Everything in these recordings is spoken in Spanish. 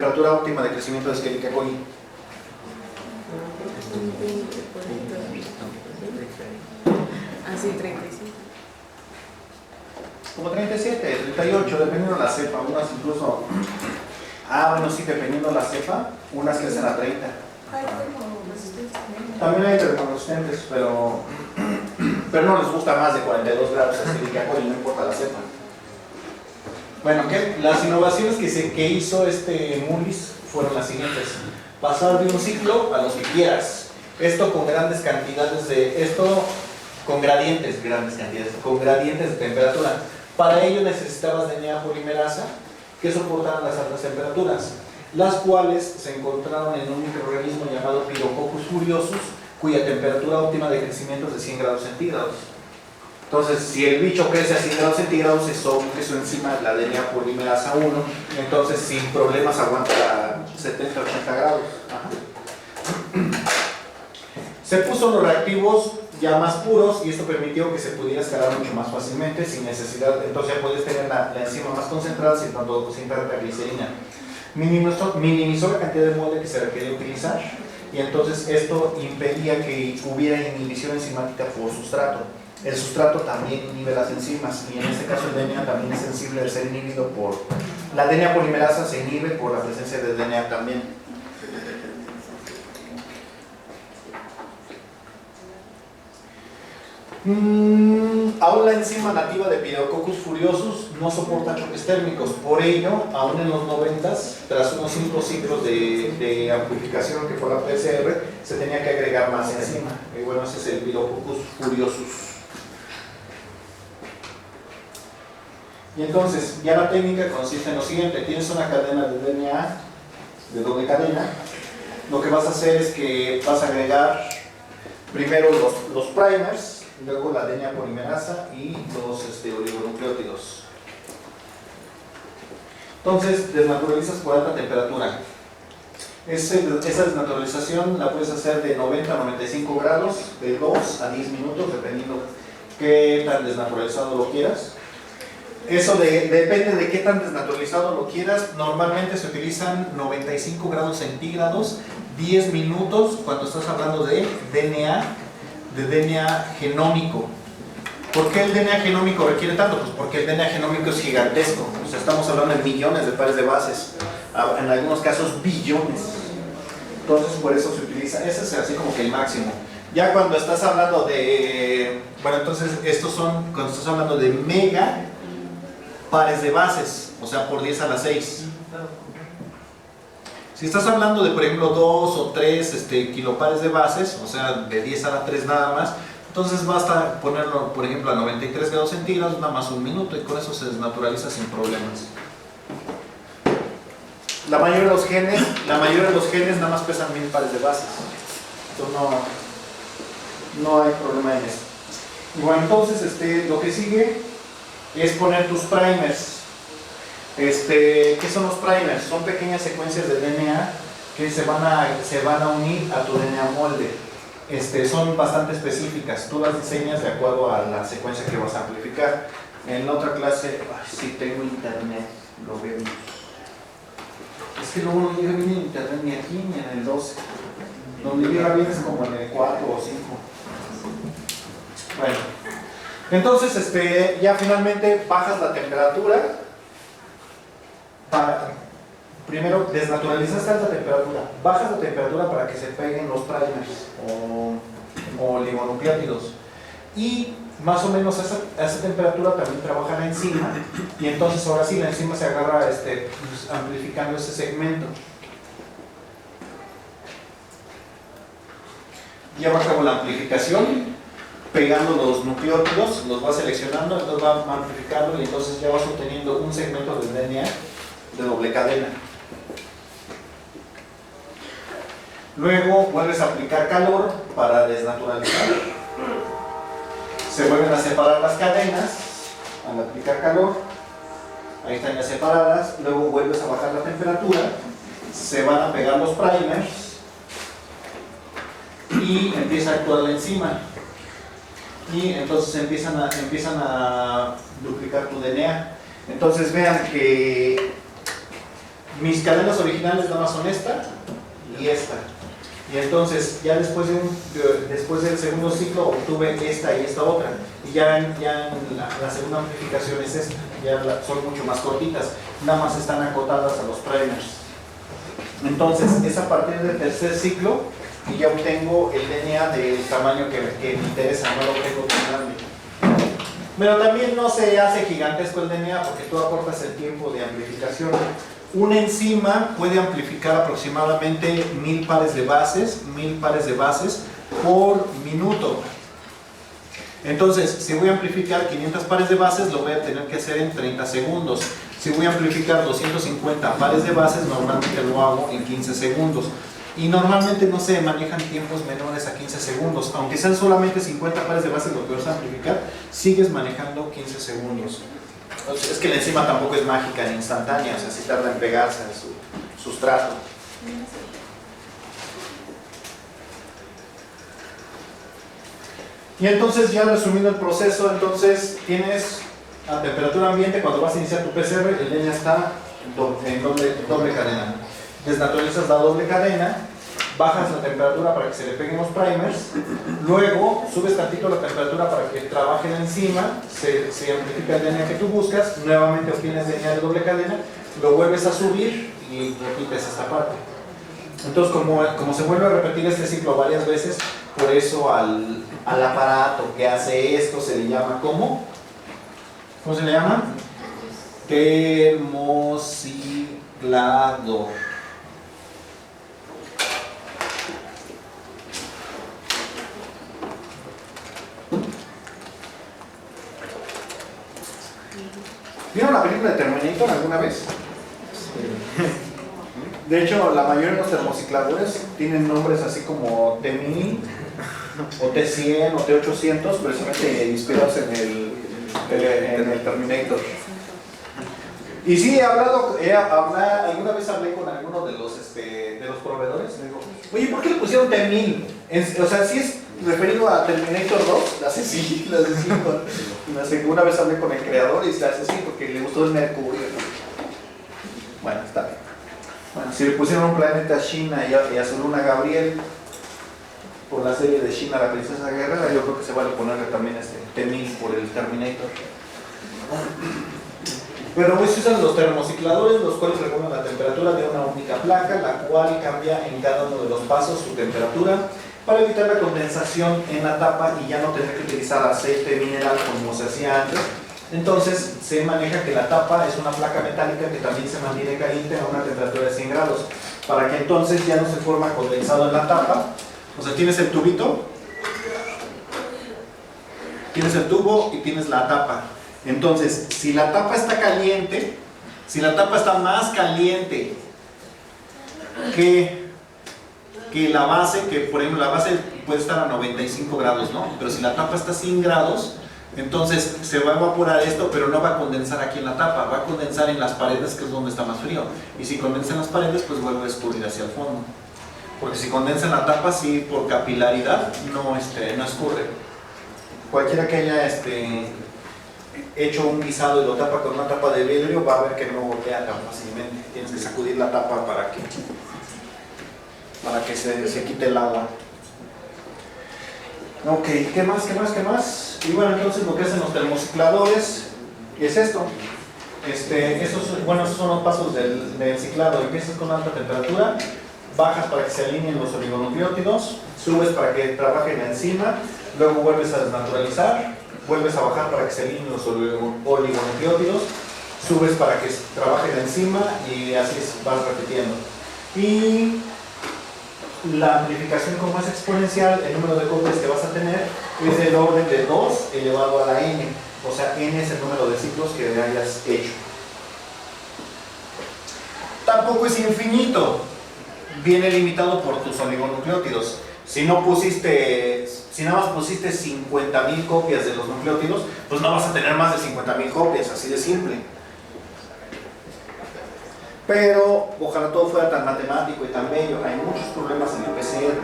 temperatura óptima de crecimiento de Escherichia coli. Así, 35. Como 37, 38, dependiendo de la cepa, unas incluso... bueno, sí, dependiendo de la cepa, unas crecen a 30. También hay termoresistentes, pero no les gusta más de 42 grados a Escherichia coli, no importa la cepa. Bueno, las innovaciones que hizo Mullis fueron las siguientes. Pasar de un ciclo a los que quieras. Esto con grandes cantidades con gradientes de temperatura. Para ello necesitabas DNA polimerasa que soportaran las altas temperaturas, las cuales se encontraron en un microorganismo llamado Pirococcus furiosus, cuya temperatura óptima de crecimiento es de 100 grados centígrados. Entonces, si el bicho crece a 100 grados centígrados, es obvio que su enzima, la DNA polimerasa 1, entonces sin problemas aguanta 70-80 grados. Se puso los reactivos ya más puros y esto permitió que se pudiera escalar mucho más fácilmente sin necesidad, entonces ya puedes tener la enzima más concentrada sin tanta glicerina. Minimizó la cantidad de molde que se requería utilizar y entonces esto impedía que hubiera inhibición enzimática por sustrato. El sustrato también inhibe las enzimas y en este caso el DNA también es sensible al ser inhibido por... La DNA polimerasa se inhibe por la presencia de DNA también. Aún la enzima nativa de Pirococcus furiosus no soporta choques térmicos, por ello, aún en los 90s, tras unos 5 ciclos de amplificación que fue la PCR, se tenía que agregar más enzima. Y bueno, ese es el Pirococcus furiosus. Y entonces, ya la técnica consiste en lo siguiente: tienes una cadena de DNA, de doble cadena. Lo que vas a hacer es que vas a agregar primero los primers, luego la DNA polimerasa y los oligonucleótidos. Entonces, desnaturalizas por alta temperatura. Esa desnaturalización la puedes hacer de 90 a 95 grados, de 2 a 10 minutos, dependiendo qué tan desnaturalizado lo quieras. Eso depende de qué tan desnaturalizado lo quieras. Normalmente se utilizan 95 grados centígrados, 10 minutos cuando estás hablando de DNA genómico. ¿Por qué el DNA genómico requiere tanto? Pues porque el DNA genómico es gigantesco. O sea, estamos hablando de millones de pares de bases, en algunos casos billones. Entonces por eso se utiliza, ese es así como que el máximo. Ya cuando estás hablando de, bueno, entonces cuando estás hablando de mega pares de bases, o sea, por 10 a la 6. Si estás hablando de, por ejemplo, 2 o 3 kilopares de bases, o sea, de 10 a la 3 nada más, entonces basta ponerlo, por ejemplo, a 93 grados centígrados, nada más un minuto, y con eso se desnaturaliza sin problemas. La mayoría de los genes nada más pesan 1000 pares de bases. Entonces no hay problema en eso. Y bueno, entonces lo que sigue es poner tus primers. ¿Qué son los primers? Son pequeñas secuencias de DNA que se van a unir a tu DNA molde. Son bastante específicas. Tú las diseñas de acuerdo a la secuencia que vas a amplificar. En la otra clase, sí tengo internet, lo vemos. Es que luego no llega bien en internet ni aquí ni en el 12. Donde llega bien es como en el 4 o 5. Bueno, entonces ya finalmente bajas la temperatura. Primero desnaturalizas a alta temperatura, bajas la temperatura para que se peguen los primers o oligonucleótidos, y más o menos a esa temperatura también trabaja la enzima, y entonces ahora sí la enzima se agarra amplificando ese segmento. Lleva a cabo la amplificación, pegando los nucleótidos, los va seleccionando, entonces va amplificando y entonces ya vas obteniendo un segmento de DNA de doble cadena. Luego vuelves a aplicar calor para desnaturalizar. Se vuelven a separar las cadenas al aplicar calor. Ahí están ya separadas. Luego vuelves a bajar la temperatura. Se van a pegar los primers y empieza a actuar la enzima. Y entonces empiezan a duplicar tu DNA. Entonces vean que Mis cadenas originales nada más son esta y esta. Y entonces ya después del segundo ciclo obtuve esta y esta otra. Y ya en la segunda amplificación es esta. Son mucho más cortitas. Nada más están acotadas a los primers. Entonces es a partir del tercer ciclo que ya obtengo el DNA del tamaño que me interesa. No lo obtengo tan grande. Pero también no se hace gigantesco el DNA porque tú acortas el tiempo de amplificación. Una enzima puede amplificar aproximadamente 1000 pares de bases por minuto. Entonces, si voy a amplificar 500 pares de bases, lo voy a tener que hacer en 30 segundos. Si voy a amplificar 250 pares de bases, normalmente lo hago en 15 segundos. Y normalmente no se manejan tiempos menores a 15 segundos. Aunque sean solamente 50 pares de bases lo que vas a amplificar, sigues manejando 15 segundos. Es que la enzima tampoco es mágica ni instantánea, o sea, sí tarda en pegarse a su sustrato. Y entonces, ya resumiendo el proceso, entonces tienes a temperatura ambiente, cuando vas a iniciar tu PCR, el DNA está en doble cadena. Desnaturalizas la doble cadena, bajas la temperatura para que se le peguen los primers, luego subes tantito la temperatura para que trabaje la enzima, se amplifica el DNA que tú buscas, nuevamente obtienes DNA de doble cadena, lo vuelves a subir y repites esta parte. Entonces, como se vuelve a repetir este ciclo varias veces, por eso al aparato que hace esto se le llama ¿cómo? ¿Cómo se le llama? Termociclador. ¿Vieron la película de Terminator alguna vez? De hecho, la mayoría de los termocicladores tienen nombres así como T1000 o T100 o T800, precisamente inspirados en el Terminator. Y sí, alguna vez hablé con alguno de los proveedores. Le digo, oye, ¿por qué le pusieron T1000? O sea, sí es referido a Terminator 2, la hace sí. Una vez hablé con el creador y se hace así porque le gustó el mercurio. Bueno, está bien. Bueno, si le pusieron un planeta a China y a su luna Gabriel por la serie de China, la princesa guerrera, yo creo que se vale ponerle también T1000 por el Terminator. Pero hoy se usan los termocicladores, los cuales regulan la temperatura de una única placa, la cual cambia en cada uno de los pasos su temperatura para evitar la condensación en la tapa y ya no tener que utilizar aceite mineral como se hacía antes. Entonces se maneja que la tapa es una placa metálica que también se mantiene caliente a una temperatura de 100 grados para que entonces ya no se forma condensado en la tapa. O sea, tienes el tubito, tienes el tubo y tienes la tapa. Entonces, si la tapa está caliente, si la tapa está más caliente que la base, que por ejemplo la base puede estar a 95 grados, ¿no? Pero si la tapa está a 100 grados, entonces se va a evaporar esto, pero no va a condensar aquí en la tapa, va a condensar en las paredes, que es donde está más frío. Y si condensa en las paredes, pues vuelve a escurrir hacia el fondo. Porque si condensa en la tapa, sí, por capilaridad, no escurre. Cualquiera que haya hecho un guisado y lo tapa con una tapa de vidrio, va a ver que no gotea tan fácilmente. Tienes que sacudir la tapa para que se quite el agua. Ok, ¿qué más? Y bueno, entonces lo que hacen los termocicladores es esto. Esos son los pasos del ciclado. Empiezas con alta temperatura, bajas para que se alineen los oligonucleótidos, subes para que trabaje la enzima, luego vuelves a desnaturalizar, vuelves a bajar para que se alineen los oligonucleótidos, subes para que trabaje la enzima y así vas repitiendo. Y la amplificación, como es exponencial, el número de copias que vas a tener es del orden de 2 elevado a la n. O sea, n es el número de ciclos que hayas hecho. Tampoco es infinito. Viene limitado por tus oligonucleótidos. Si nada más pusiste 50,000 copias de los nucleótidos, pues no vas a tener más de 50,000 copias, así de simple. Pero ojalá todo fuera tan matemático y tan bello. Hay muchos problemas en el PCR.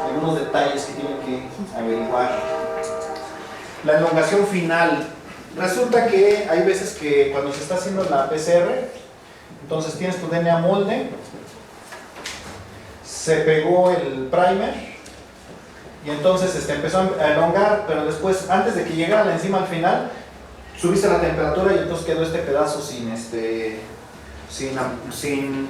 Algunos detalles que tienen que averiguar. La elongación final Resulta que hay veces que cuando se está haciendo la PCR, entonces tienes tu DNA molde, se pegó el primer y entonces empezó a elongar, pero después, antes de que llegara la enzima al final, subiste la temperatura y entonces quedó este pedazo sin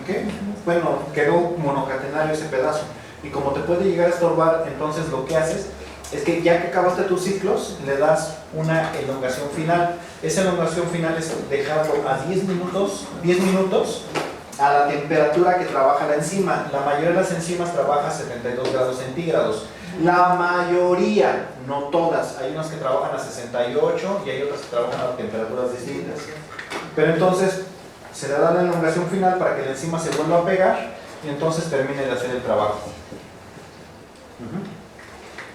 ¿qué? Bueno, quedó monocatenario ese pedazo. Y como te puede llegar a estorbar, entonces lo que haces es que ya que acabaste tus ciclos, le das una elongación final. Esa elongación final es dejarlo a 10 minutos a la temperatura que trabaja la enzima. La mayoría de las enzimas trabaja a 72 grados centígrados. La mayoría, no todas. Hay unas que trabajan a 68 y hay otras que trabajan a temperaturas distintas. Pero entonces se le da la elongación final para que la enzima se vuelva a pegar y entonces termine de hacer el trabajo.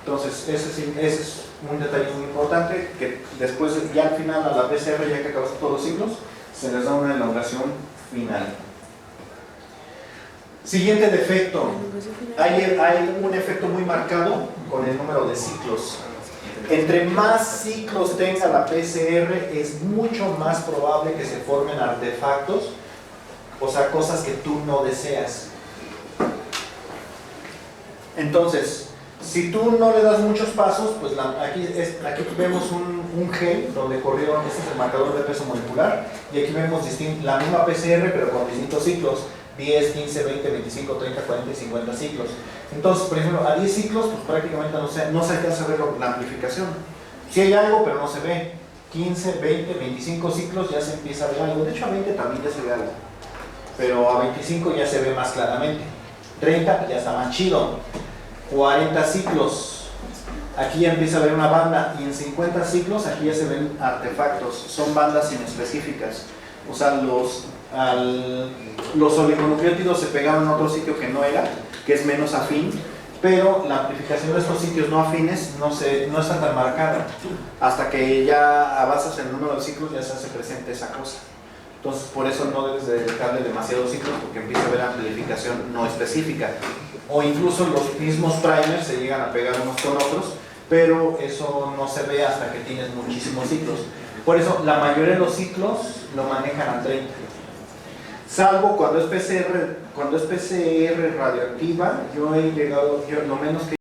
Entonces, ese es un detalle muy importante, que después, ya al final, a la PCR, ya que acabaste todos los ciclos, se les da una elongación final. Siguiente defecto. Hay un efecto muy marcado con el número de ciclos. Entre más ciclos tenga la PCR, es mucho más probable que se formen artefactos, o sea, cosas que tú no deseas. Entonces, si tú no le das muchos pasos, pues aquí vemos un gel donde corrieron, este es el marcador de peso molecular, y aquí vemos la misma PCR pero con distintos ciclos, 10, 15, 20, 25, 30, 40 y 50 ciclos. Entonces, por ejemplo, a 10 ciclos, pues prácticamente no se alcanza a ver la amplificación. Sí hay algo, pero no se ve. 15, 20, 25 ciclos ya se empieza a ver algo. De hecho, a 20 también ya se ve algo, pero a 25 ya se ve más claramente. 30 ya está más chido. 40 ciclos, aquí ya empieza a haber una banda, y en 50 ciclos aquí ya se ven artefactos, son bandas inespecíficas. O sea, los oligonucleótidos se pegaron a otro sitio que no era, que es menos afín, pero la amplificación de estos sitios no afines no está tan marcada. Hasta que ya avanzas en el número de ciclos ya se hace presente esa cosa. Entonces, por eso no debes de dedicarle demasiados ciclos, porque empieza a haber amplificación no específica. O incluso los mismos primers se llegan a pegar unos con otros, pero eso no se ve hasta que tienes muchísimos ciclos. Por eso la mayoría de los ciclos lo manejan a 30. Salvo cuando es PCR radioactiva, yo lo menos que